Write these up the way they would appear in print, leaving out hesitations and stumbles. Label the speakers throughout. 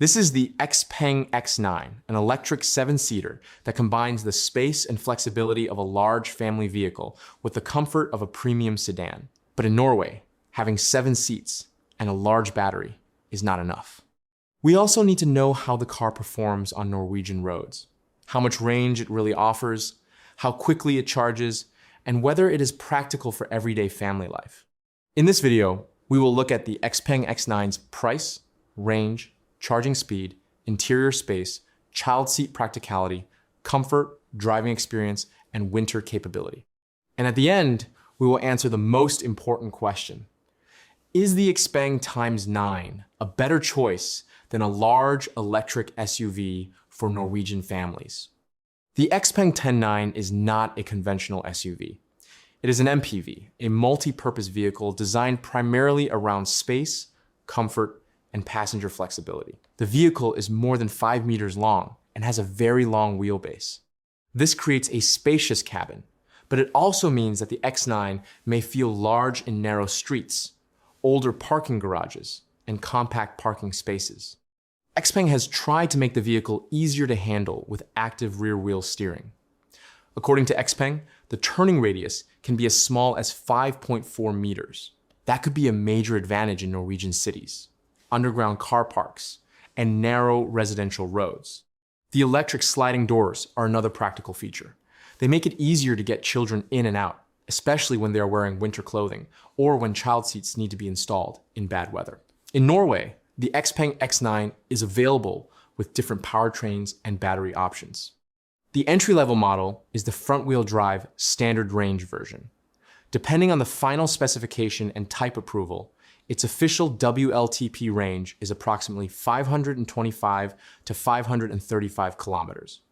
Speaker 1: This is the XPENG X9, an electric 7-seater that combines the space and flexibility of a large family vehicle with the comfort of a premium sedan. But in Norway, having 7 seats and a large battery is not enough. We also need to know how the car performs on Norwegian roads, how much range it really offers, how quickly it charges, and whether it is practical for everyday family life. In this video, we will look at the XPENG X9's price, range, charging speed, interior space, child seat practicality, comfort, driving experience, and winter capability. And at the end, we will answer the most important question. Is the XPENG X9 a better choice than a large electric SUV for Norwegian families? The XPENG X9 is not a conventional SUV. It is an MPV, a multi-purpose vehicle designed primarily around space, comfort, and passenger flexibility. The vehicle is more than 5 meters long and has a very long wheelbase. This creates a spacious cabin, but it also means that the X9 may feel large in narrow streets, older parking garages, and compact parking spaces. XPENG has tried to make the vehicle easier to handle with active rear-wheel steering. According to XPENG, the turning radius can be as small as 5.4 meters. That could be a major advantage in Norwegian cities, underground car parks, and narrow residential roads. The electric sliding doors are another practical feature. They make it easier to get children in and out, especially when they are wearing winter clothing or when child seats need to be installed in bad weather. In Norway, the XPENG X9 is available with different powertrains and battery options. The entry-level model is the front-wheel drive standard range version. Depending on the final specification and type approval, its official WLTP range is approximately 525 to 535 kilometers.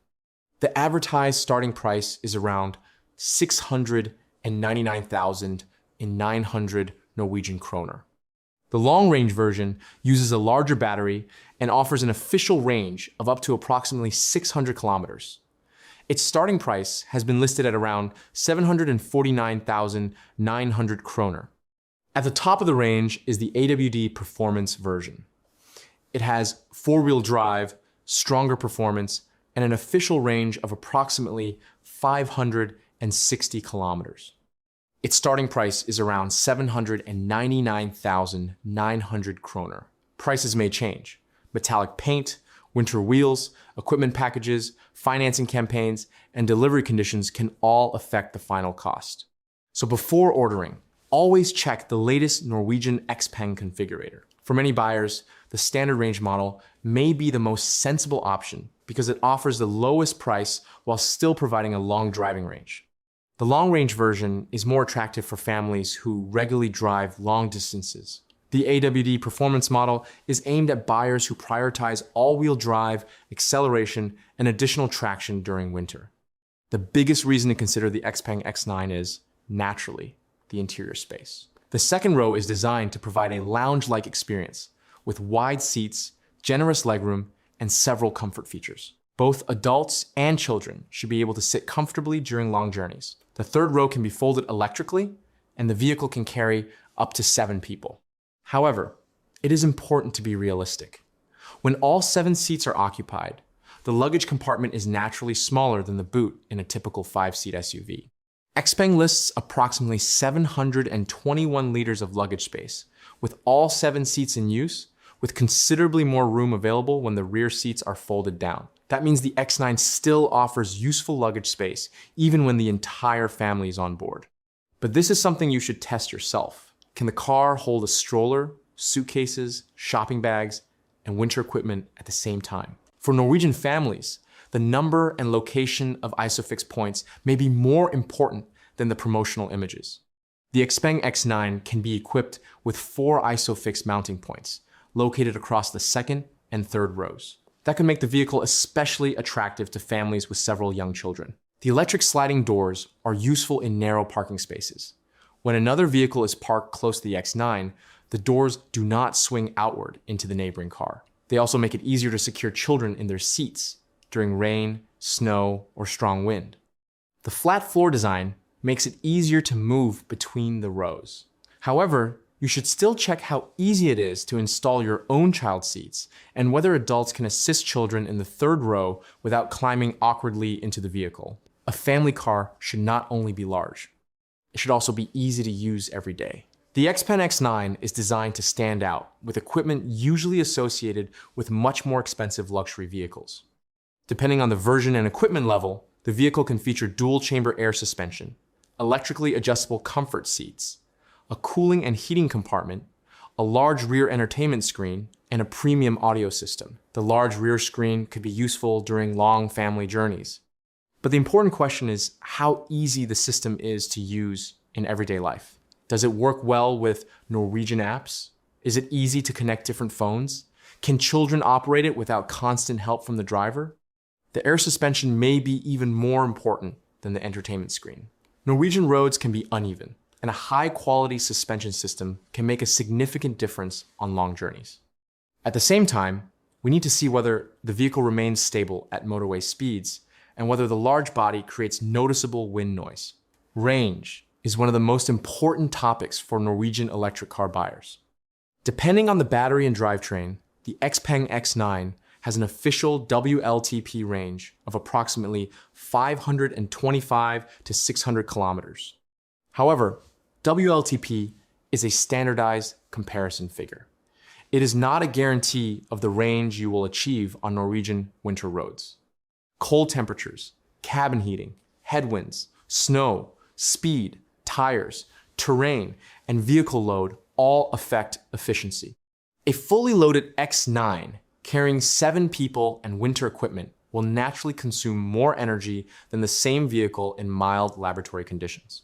Speaker 1: The advertised starting price is around 699,900 Norwegian kroner. The long-range version uses a larger battery and offers an official range of up to approximately 600 kilometers. Its starting price has been listed at around 749,900 kroner. At the top of the range is the AWD Performance version. It has 4-wheel drive, stronger performance, and an official range of approximately 560 kilometers. Its starting price is around 799,900 kroner. Prices may change. Metallic paint, winter wheels, equipment packages, financing campaigns, and delivery conditions can all affect the final cost. So before ordering, always check the latest Norwegian XPENG configurator. For many buyers, the standard range model may be the most sensible option because it offers the lowest price while still providing a long driving range. The long-range version is more attractive for families who regularly drive long distances. The AWD Performance model is aimed at buyers who prioritize all-wheel drive, acceleration, and additional traction during winter. The biggest reason to consider the XPENG X9 is, naturally, the interior space. The second row is designed to provide a lounge-like experience with wide seats, generous legroom, and several comfort features. Both adults and children should be able to sit comfortably during long journeys. The third row can be folded electrically, and the vehicle can carry up to 7 people. However, it is important to be realistic. When all 7 seats are occupied, the luggage compartment is naturally smaller than the boot in a typical 5-seat SUV. XPENG lists approximately 721 liters of luggage space, with all 7 seats in use, with considerably more room available when the rear seats are folded down. That means the X9 still offers useful luggage space, even when the entire family is on board. But this is something you should test yourself. Can the car hold a stroller, suitcases, shopping bags, and winter equipment at the same time? For Norwegian families, the number and location of ISOFIX points may be more important than the promotional images. The XPENG X9 can be equipped with 4 ISOFIX mounting points, located across the second and third rows. That can make the vehicle especially attractive to families with several young children. The electric sliding doors are useful in narrow parking spaces. When another vehicle is parked close to the X9, the doors do not swing outward into the neighboring car. They also make it easier to secure children in their seats during rain, snow, or strong wind. The flat floor design makes it easier to move between the rows. However, You should still check how easy it is to install your own child seats and whether adults can assist children in the third row without climbing awkwardly into the vehicle. A family car should not only be large, it should also be easy to use every day. The XPENG X9 is designed to stand out, with equipment usually associated with much more expensive luxury vehicles. Depending on the version and equipment level, the vehicle can feature dual-chamber air suspension, electrically adjustable comfort seats, a cooling and heating compartment, a large rear entertainment screen, and a premium audio system. The large rear screen could be useful during long family journeys. But the important question is how easy the system is to use in everyday life. Does it work well with Norwegian apps? Is it easy to connect different phones? Can children operate it without constant help from the driver? The air suspension may be even more important than the entertainment screen. Norwegian roads can be uneven, and a high-quality suspension system can make a significant difference on long journeys. At the same time, we need to see whether the vehicle remains stable at motorway speeds and whether the large body creates noticeable wind noise. Range is one of the most important topics for Norwegian electric car buyers. Depending on the battery and drivetrain, the XPENG X9 has an official WLTP range of approximately 525 to 600 kilometers. However, WLTP is a standardized comparison figure. It is not a guarantee of the range you will achieve on Norwegian winter roads. Cold temperatures, cabin heating, headwinds, snow, speed, tires, terrain, and vehicle load all affect efficiency. A fully loaded X9 carrying 7 people and winter equipment will naturally consume more energy than the same vehicle in mild laboratory conditions.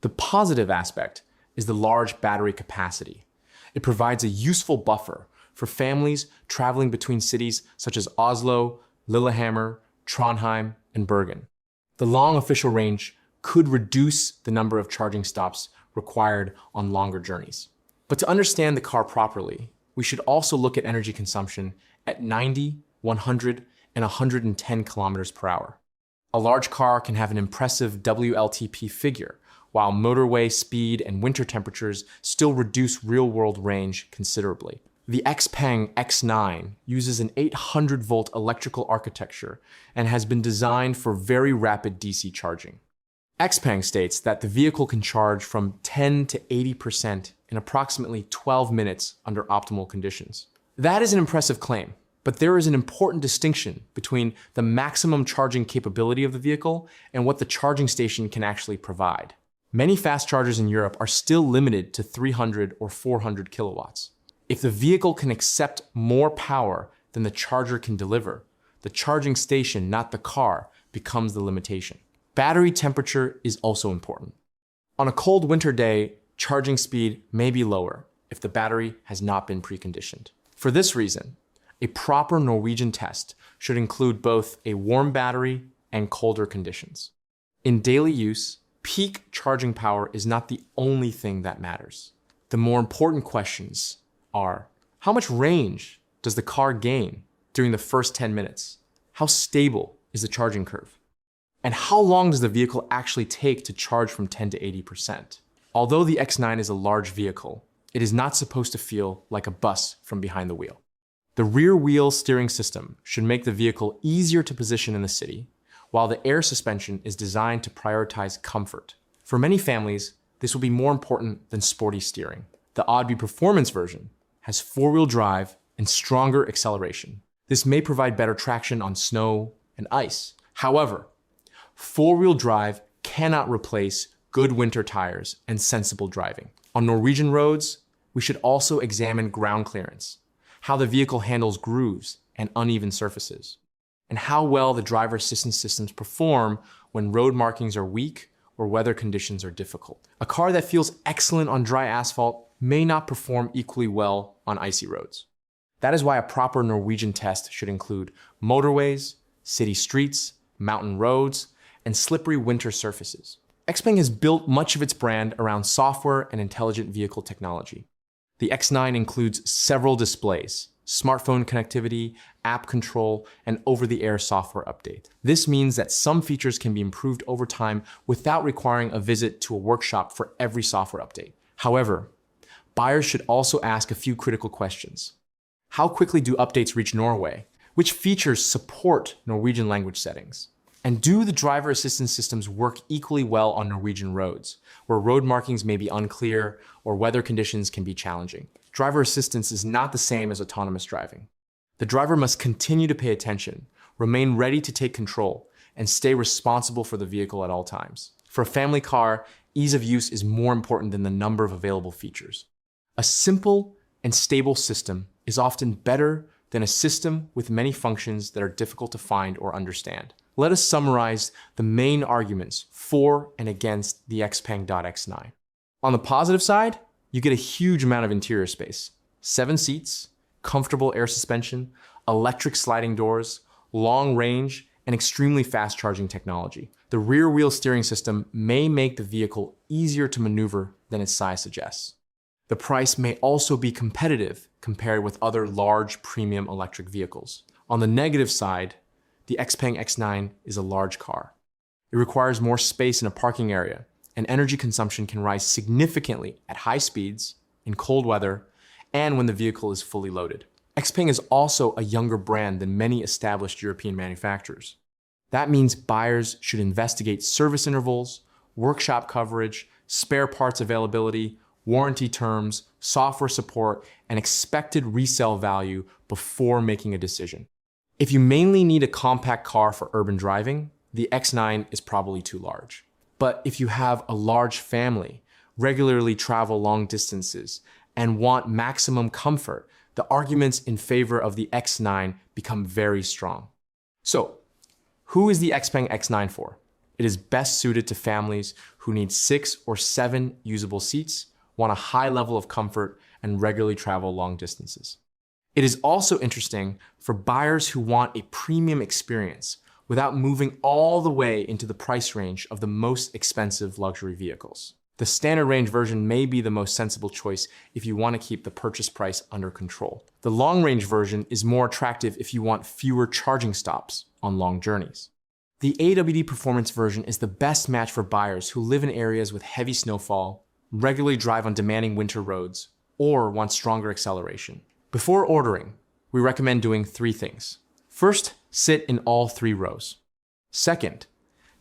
Speaker 1: The positive aspect is the large battery capacity. It provides a useful buffer for families traveling between cities such as Oslo, Lillehammer, Trondheim, and Bergen. The long official range could reduce the number of charging stops required on longer journeys. But to understand the car properly, we should also look at energy consumption at 90, 100, and 110 kilometers per hour. A large car can have an impressive WLTP figure, while motorway speed and winter temperatures still reduce real-world range considerably. The XPENG X9 uses an 800-volt electrical architecture and has been designed for very rapid DC charging. XPENG states that the vehicle can charge from 10 to 80% in approximately 12 minutes under optimal conditions. That is an impressive claim, but there is an important distinction between the maximum charging capability of the vehicle and what the charging station can actually provide. Many fast chargers in Europe are still limited to 300 or 400 kilowatts. If the vehicle can accept more power than the charger can deliver, the charging station, not the car, becomes the limitation. Battery temperature is also important. On a cold winter day, charging speed may be lower if the battery has not been preconditioned. For this reason, a proper Norwegian test should include both a warm battery and colder conditions. In daily use, peak charging power is not the only thing that matters. The more important questions are: how much range does the car gain during the first 10 minutes? How stable is the charging curve? And how long does the vehicle actually take to charge from 10 to 80%? Although the X9 is a large vehicle, it is not supposed to feel like a bus from behind the wheel. The rear wheel steering system should make the vehicle easier to position in the city, while the air suspension is designed to prioritize comfort. For many families, this will be more important than sporty steering. The AWD Performance version has 4-wheel drive and stronger acceleration. This may provide better traction on snow and ice. However, 4-wheel drive cannot replace good winter tires and sensible driving. On Norwegian roads, we should also examine ground clearance, how the vehicle handles grooves and uneven surfaces, and how well the driver assistance systems perform when road markings are weak or weather conditions are difficult. A car that feels excellent on dry asphalt may not perform equally well on icy roads. That is why a proper Norwegian test should include motorways, city streets, mountain roads, and slippery winter surfaces. XPENG has built much of its brand around software and intelligent vehicle technology. The X9 includes several displays, smartphone connectivity, app control, and over-the-air software update. This means that some features can be improved over time without requiring a visit to a workshop for every software update. However, buyers should also ask a few critical questions. How quickly do updates reach Norway? Which features support Norwegian language settings? And do the driver assistance systems work equally well on Norwegian roads, where road markings may be unclear or weather conditions can be challenging? Driver assistance is not the same as autonomous driving. The driver must continue to pay attention, remain ready to take control, and stay responsible for the vehicle at all times. For a family car, ease of use is more important than the number of available features. A simple and stable system is often better than a system with many functions that are difficult to find or understand. Let us summarize the main arguments for and against the XPENG X9. On the positive side, you get a huge amount of interior space. 7 seats, comfortable air suspension, electric sliding doors, long range, and extremely fast charging technology. The rear wheel steering system may make the vehicle easier to maneuver than its size suggests. The price may also be competitive compared with other large premium electric vehicles. On the negative side, the XPENG X9 is a large car. It requires more space in a parking area, and energy consumption can rise significantly at high speeds, in cold weather, and when the vehicle is fully loaded. XPENG is also a younger brand than many established European manufacturers. That means buyers should investigate service intervals, workshop coverage, spare parts availability, warranty terms, software support, and expected resale value before making a decision. If you mainly need a compact car for urban driving, the X9 is probably too large. But if you have a large family, regularly travel long distances, and want maximum comfort, the arguments in favor of the X9 become very strong. So, who is the XPENG X9 for? It is best suited to families who need 6 or 7 usable seats, want a high level of comfort, and regularly travel long distances. It is also interesting for buyers who want a premium experience without moving all the way into the price range of the most expensive luxury vehicles. The standard range version may be the most sensible choice if you want to keep the purchase price under control. The long range version is more attractive if you want fewer charging stops on long journeys. The AWD Performance version is the best match for buyers who live in areas with heavy snowfall, regularly drive on demanding winter roads, or want stronger acceleration. Before ordering, we recommend doing 3 things. First, sit in all 3 rows. Second,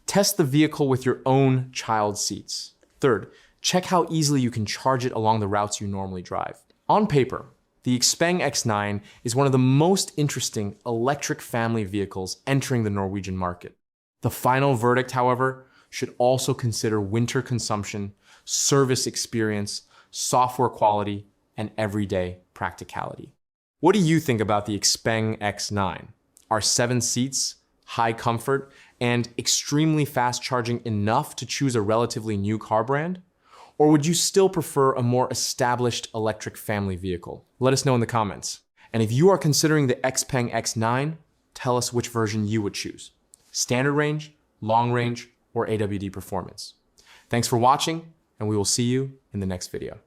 Speaker 1: test the vehicle with your own child seats. Third, check how easily you can charge it along the routes you normally drive. On paper, the XPENG X9 is one of the most interesting electric family vehicles entering the Norwegian market. The final verdict, however, should also consider winter consumption, service experience, software quality, and everyday practicality. What do you think about the XPENG X9? Are 7 seats, high comfort, and extremely fast charging enough to choose a relatively new car brand? Or would you still prefer a more established electric family vehicle? Let us know in the comments. And if you are considering the XPENG X9, tell us which version you would choose. Standard range, long range, or AWD Performance. Thanks for watching, and we will see you in the next video.